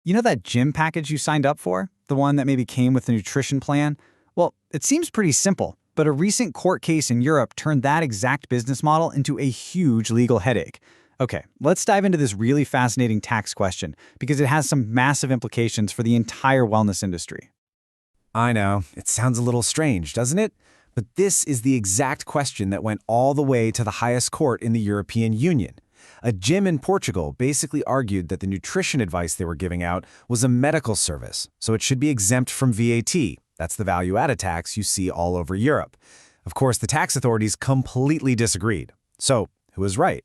You know that gym package you signed up for? The one that maybe came with a nutrition plan? Well, it seems pretty simple, but a recent court case in Europe turned that exact business model into a huge legal headache. Okay, let's dive into this really fascinating tax question because it has some massive implications for the entire wellness industry. I know, it sounds a little strange, doesn't it? But this is the exact question that went all the way to the highest court in the European Union. A gym in Portugal basically argued that the nutrition advice they were giving out was a medical service, so it should be exempt from VAT. That's the value-added tax you see all over Europe. Of course, the tax authorities completely disagreed. So, who was right?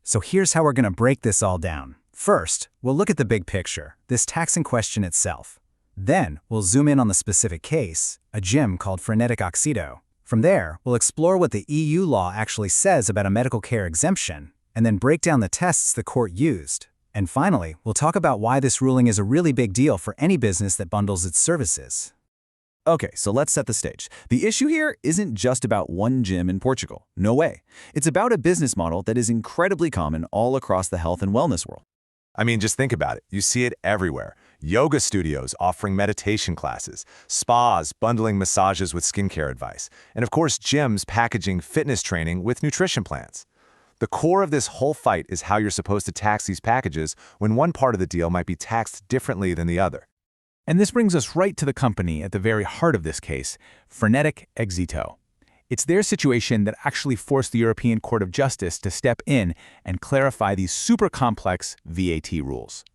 So here's how we're going to break this all down. First, we'll look at the big picture, this tax in question itself. Then, we'll zoom in on the specific case, a gym called Frenetikexito. From there, we'll explore what the EU law actually says about a medical care exemption, and then break down the tests the court used. And finally, we'll talk about why this ruling is a really big deal for any business that bundles its services. Okay, so let's set the stage. The issue here isn't just about one gym in Portugal. No way. It's about a business model that is incredibly common all across the health and wellness world. I mean, just think about it. You see it everywhere. Yoga studios offering meditation classes, spas bundling massages with skincare advice, and of course, gyms packaging fitness training with nutrition plans. The core of this whole fight is how you're supposed to tax these packages when one part of the deal might be taxed differently than the other. And this brings us right to the company at the very heart of this case, Frenetikexito. It's their situation that actually forced the European Court of Justice to step in and clarify these super complex VAT rules.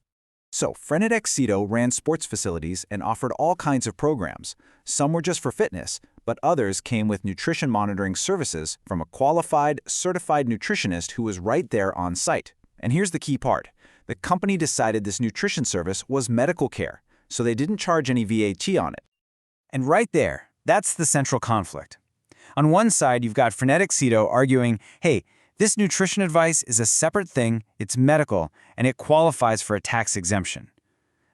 So, Frenetikexito ran sports facilities and offered all kinds of programs. Some were just for fitness, but others came with nutrition monitoring services from a qualified, certified nutritionist who was right there on site. And here's the key part. The company decided this nutrition service was medical care, so they didn't charge any VAT on it. And right there, that's the central conflict. On one side, you've got Frenetikexito arguing, hey, this nutrition advice is a separate thing, it's medical, and it qualifies for a tax exemption.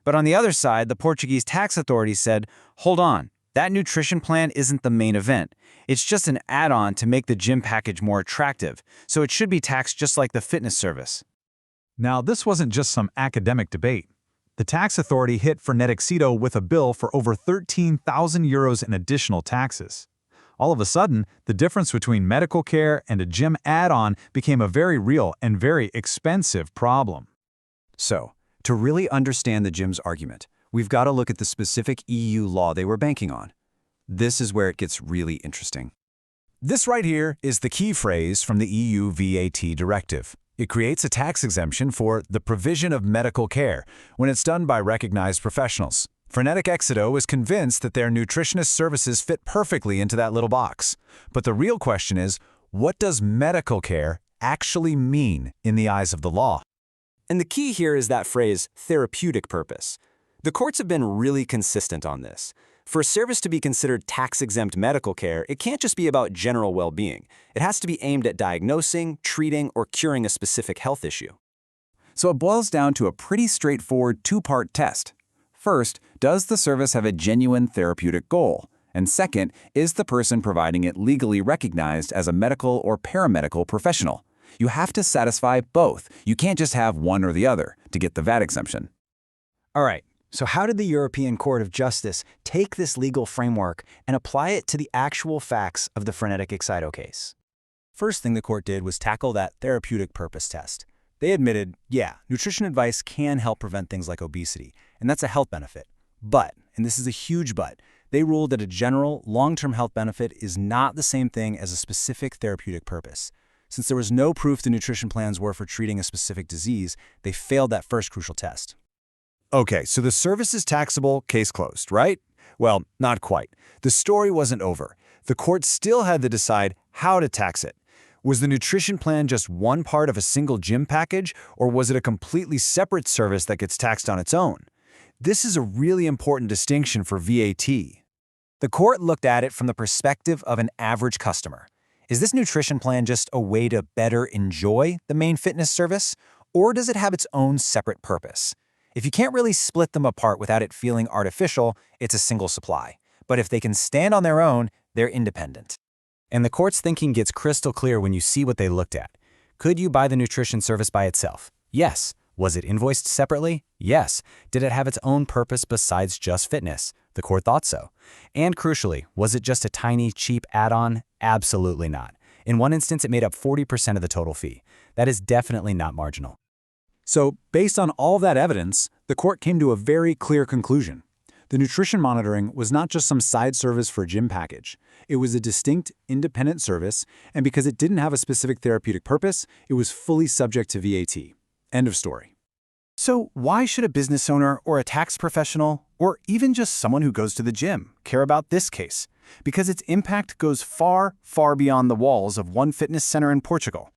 But on the other side, the Portuguese Tax Authority said, hold on, that nutrition plan isn't the main event. It's just an add-on to make the gym package more attractive, so it should be taxed just like the fitness service. Now, this wasn't just some academic debate. The tax authority hit Frenetikexito with a bill for over 13,000 euros in additional taxes. All of a sudden, the difference between medical care and a gym add-on became a very real and very expensive problem. So, to really understand the gym's argument, we've got to look at the specific EU law they were banking on. This is where it gets really interesting. This right here is the key phrase from the EU VAT Directive. It creates a tax exemption for the provision of medical care when it's done by recognized professionals. Frenetikexito is convinced that their nutritionist services fit perfectly into that little box. But the real question is, what does medical care actually mean in the eyes of the law? And the key here is that phrase, therapeutic purpose. The courts have been really consistent on this. For a service to be considered tax-exempt medical care, it can't just be about general well-being. It has to be aimed at diagnosing, treating, or curing a specific health issue. So it boils down to a pretty straightforward two-part test. First, does the service have a genuine therapeutic goal? And second, is the person providing it legally recognized as a medical or paramedical professional? You have to satisfy both. You can't just have one or the other to get the VAT exemption. All right, so how did the European Court of Justice take this legal framework and apply it to the actual facts of the Frenetikexito case? First thing the court did was tackle that therapeutic purpose test. They admitted, yeah, nutrition advice can help prevent things like obesity, and that's a health benefit. But, and this is a huge but, they ruled that a general, long-term health benefit is not the same thing as a specific therapeutic purpose. Since there was no proof the nutrition plans were for treating a specific disease, they failed that first crucial test. Okay, so the service is taxable, case closed, right? Well, not quite. The story wasn't over. The court still had to decide how to tax it. Was the nutrition plan just one part of a single gym package, or was it a completely separate service that gets taxed on its own? This is a really important distinction for VAT. The court looked at it from the perspective of an average customer. Is this nutrition plan just a way to better enjoy the main fitness service, or does it have its own separate purpose? If you can't really split them apart without it feeling artificial, it's a single supply. But if they can stand on their own, they're independent. And the court's thinking gets crystal clear when you see what they looked at. Could you buy the nutrition service by itself? Yes. Was it invoiced separately? Yes. Did it have its own purpose besides just fitness? The court thought so. And crucially, was it just a tiny, cheap add-on? Absolutely not. In one instance, it made up 40% of the total fee. That is definitely not marginal. So, based on all that evidence, the court came to a very clear conclusion. The nutrition monitoring was not just some side service for a gym package. It was a distinct, independent service, and because it didn't have a specific therapeutic purpose, it was fully subject to VAT. End of story. So why should a business owner or a tax professional, or even just someone who goes to the gym, care about this case? Because its impact goes far, far beyond the walls of one fitness center in Portugal.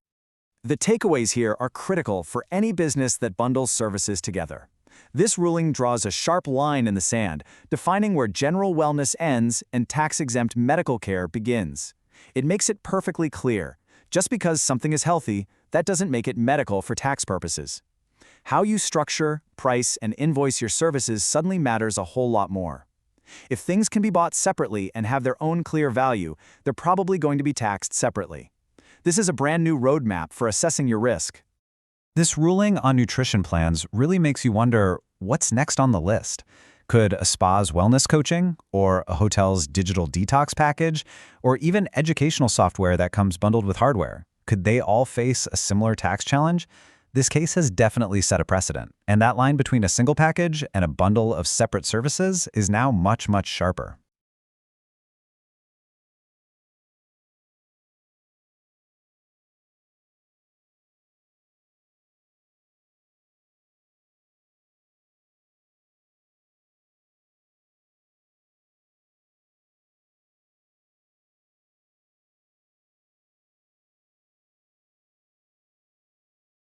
The takeaways here are critical for any business that bundles services together. This ruling draws a sharp line in the sand, defining where general wellness ends and tax-exempt medical care begins. It makes it perfectly clear. Just because something is healthy, that doesn't make it medical for tax purposes. How you structure, price, and invoice your services suddenly matters a whole lot more. If things can be bought separately and have their own clear value, they're probably going to be taxed separately. This is a brand new roadmap for assessing your risk. This ruling on nutrition plans really makes you wonder, what's next on the list? Could a spa's wellness coaching, or a hotel's digital detox package, or even educational software that comes bundled with hardware, could they all face a similar tax challenge? This case has definitely set a precedent, and that line between a single package and a bundle of separate services is now much, much sharper.